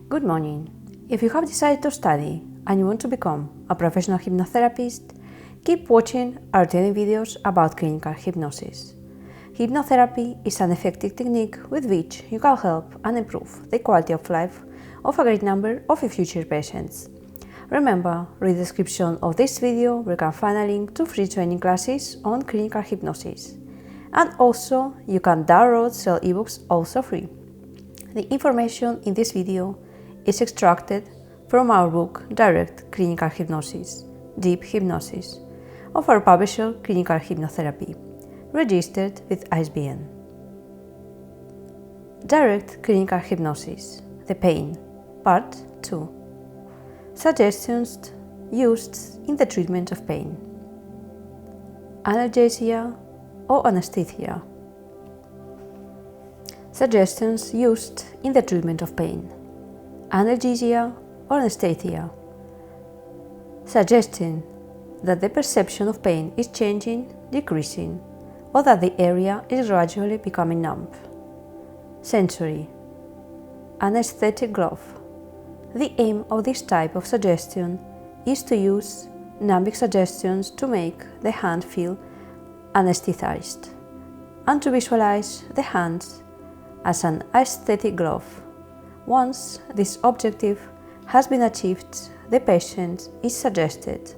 Good morning. If you have decided to study and you want to become a professional hypnotherapist, keep watching our training videos about clinical hypnosis. Hypnotherapy is an effective technique with which you can help and improve the quality of life of a great number of your future patients. Remember, read the description of this video where you can find a link to free training classes on clinical hypnosis. And also, you can download sell ebooks also free. The information in this video is extracted from our book Direct Clinical Hypnosis, Deep Hypnosis, of our publisher Clinical Hypnotherapy, registered with ISBN. Direct Clinical Hypnosis, The Pain, Part 2. Suggestions used in the treatment of pain. Analgesia or anesthesia. Suggestions used in the treatment of pain. Analgesia or anesthesia. Suggesting that the perception of pain is changing, decreasing, or that the area is gradually becoming numb. Sensory. Anesthetic glove. The aim of this type of suggestion is to use numbic suggestions to make the hand feel anesthetized and to visualize the hands as an aesthetic glove. Once this objective has been achieved, the patient is suggested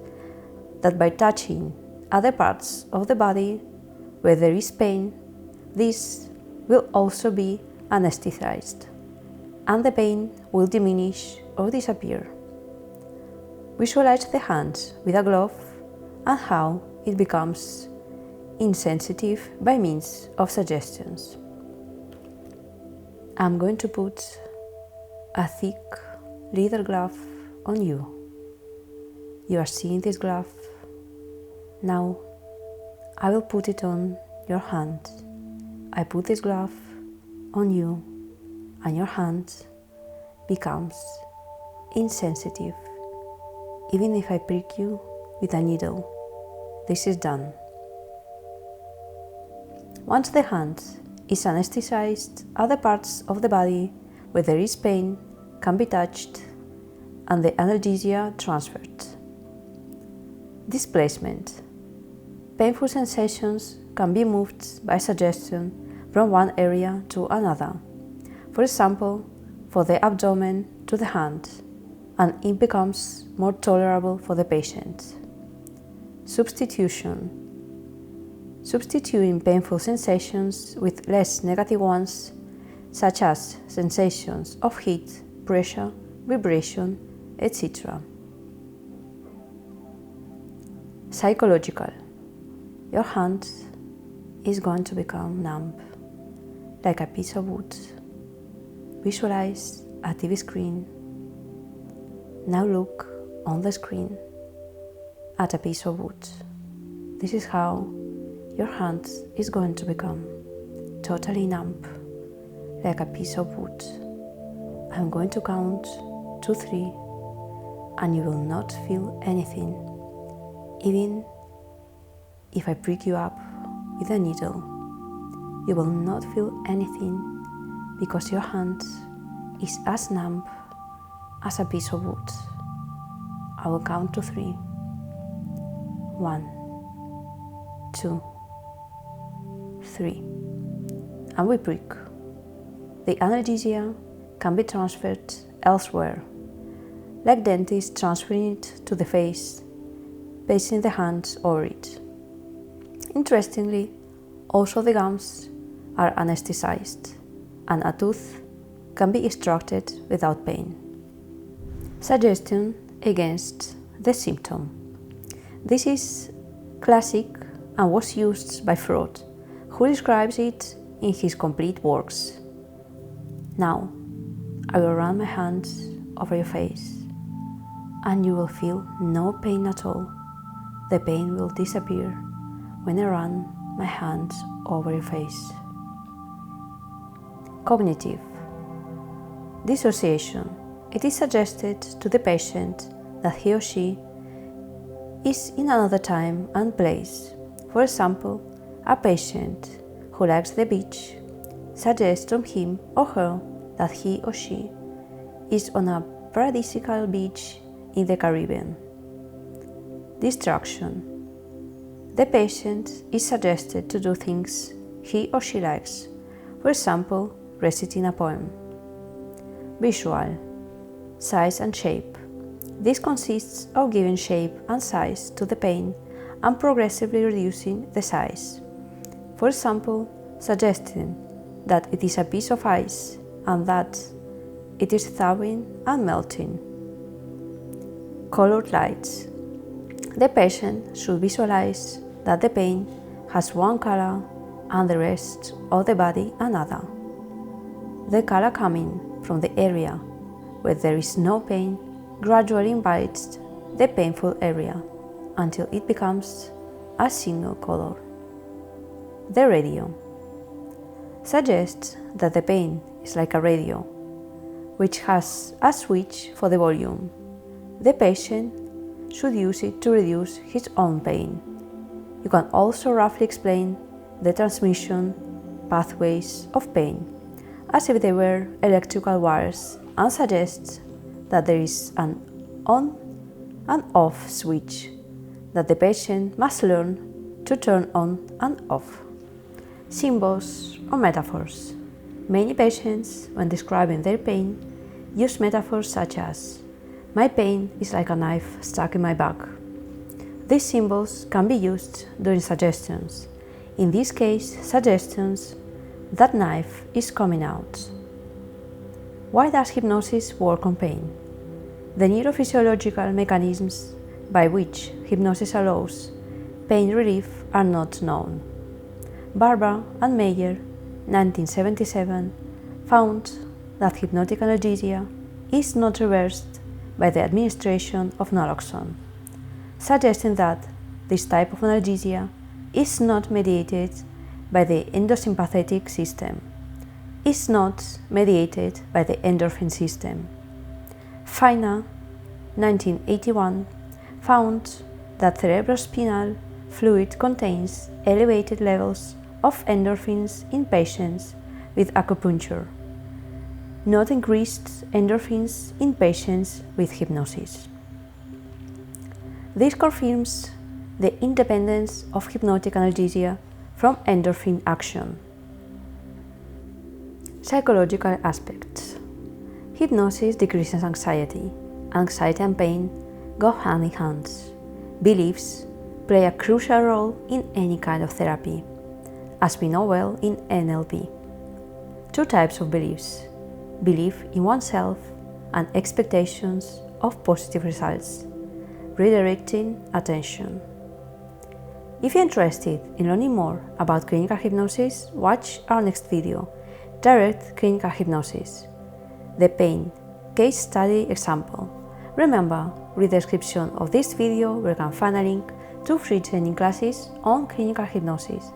that by touching other parts of the body where there is pain, this will also be anesthetized, and the pain will diminish or disappear. Visualize the hands with a glove and how it becomes insensitive by means of suggestions. I'm going to put a thick leather glove on you. You are seeing this glove. Now I will put it on your hand. I put this glove on you and your hand becomes insensitive. Even if I prick you with a needle, this is done. Once the hand is anesthetized, other parts of the body where there is pain can be touched and the analgesia transferred. Displacement. Painful sensations can be moved by suggestion from one area to another. For example, for the abdomen to the hand, and it becomes more tolerable for the patient. Substitution. Substituting painful sensations with less negative ones, such as sensations of heat, pressure, vibration, etc. Psychological. Your hand is going to become numb, like a piece of wood. Visualize a TV screen. Now look on the screen at a piece of wood. This is how your hand is going to become totally numb, like a piece of wood. I'm going to count to 3 and you will not feel anything, even if I prick you up with a needle. You will not feel anything because your hand is as numb as a piece of wood. I will count to 3. 1, 2, 3. And we prick. The analgesia can be transferred elsewhere, like dentists transferring it to the face, placing the hands over it. Interestingly, also the gums are anesthetized, and a tooth can be extracted without pain. Suggestion against the symptom. This is classic and was used by Freud, who describes it in his complete works. Now, I will run my hands over your face, and you will feel no pain at all. The pain will disappear when I run my hands over your face. Cognitive. Dissociation. It is suggested to the patient that he or she is in another time and place. For example, a patient who likes the beach suggests to him or her that he or she is on a paradisiacal beach in the Caribbean. Distraction. The patient is suggested to do things he or she likes, for example, reciting a poem. Visual. Size and shape. This consists of giving shape and size to the pain and progressively reducing the size. For example, suggesting that it is a piece of ice and that it is thawing and melting. Colored lights. The patient should visualize that the pain has one color and the rest of the body another. The color coming from the area where there is no pain gradually invites the painful area until it becomes a single color. The radio suggests that the pain is like a radio, which has a switch for the volume. The patient should use it to reduce his own pain. You can also roughly explain the transmission pathways of pain as if they were electrical wires and suggest that there is an on and off switch that the patient must learn to turn on and off. Symbols or metaphors. Many patients, when describing their pain, use metaphors such as, "My pain is like a knife stuck in my back." These symbols can be used during suggestions. In this case, suggestions that knife is coming out. Why does hypnosis work on pain? The neurophysiological mechanisms by which hypnosis allows pain relief are not known. Barbara and Meyer, 1977, found that hypnotic analgesia is not reversed by the administration of naloxone, suggesting that this type of analgesia is not mediated by the endosympathetic system, is not mediated by the endorphin system. Feiner, 1981, found that cerebrospinal fluid contains elevated levels of endorphins in patients with acupuncture, not increased endorphins in patients with hypnosis. This confirms the independence of hypnotic analgesia from endorphin action. Psychological aspects. Hypnosis decreases anxiety. Anxiety and pain go hand in hand. Beliefs play a crucial role in any kind of therapy, as we know well in NLP. Two types of beliefs: belief in oneself and expectations of positive results, redirecting attention. If you're interested in learning more about clinical hypnosis, watch our next video, Direct Clinical Hypnosis, the pain case study example. Remember, read the description of this video where you can find a link to free training classes on clinical hypnosis,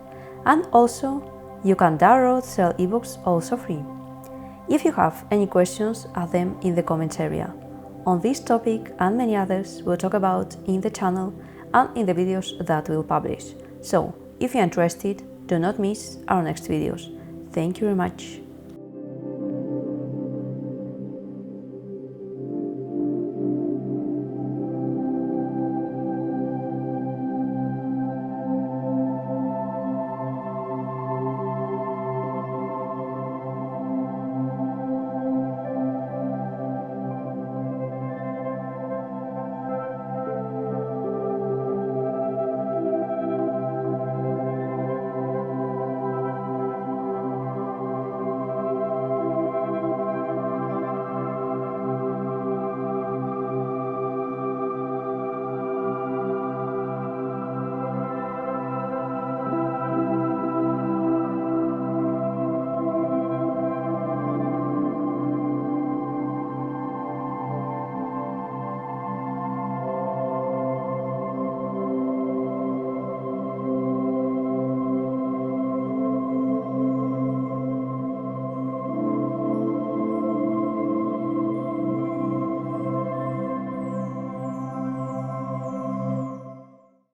and also you can download several ebooks also free. If you have any questions, add them in the comments area. On this topic and many others we'll talk about in the channel and in the videos that we'll publish. So, if you're interested, do not miss our next videos. Thank you very much.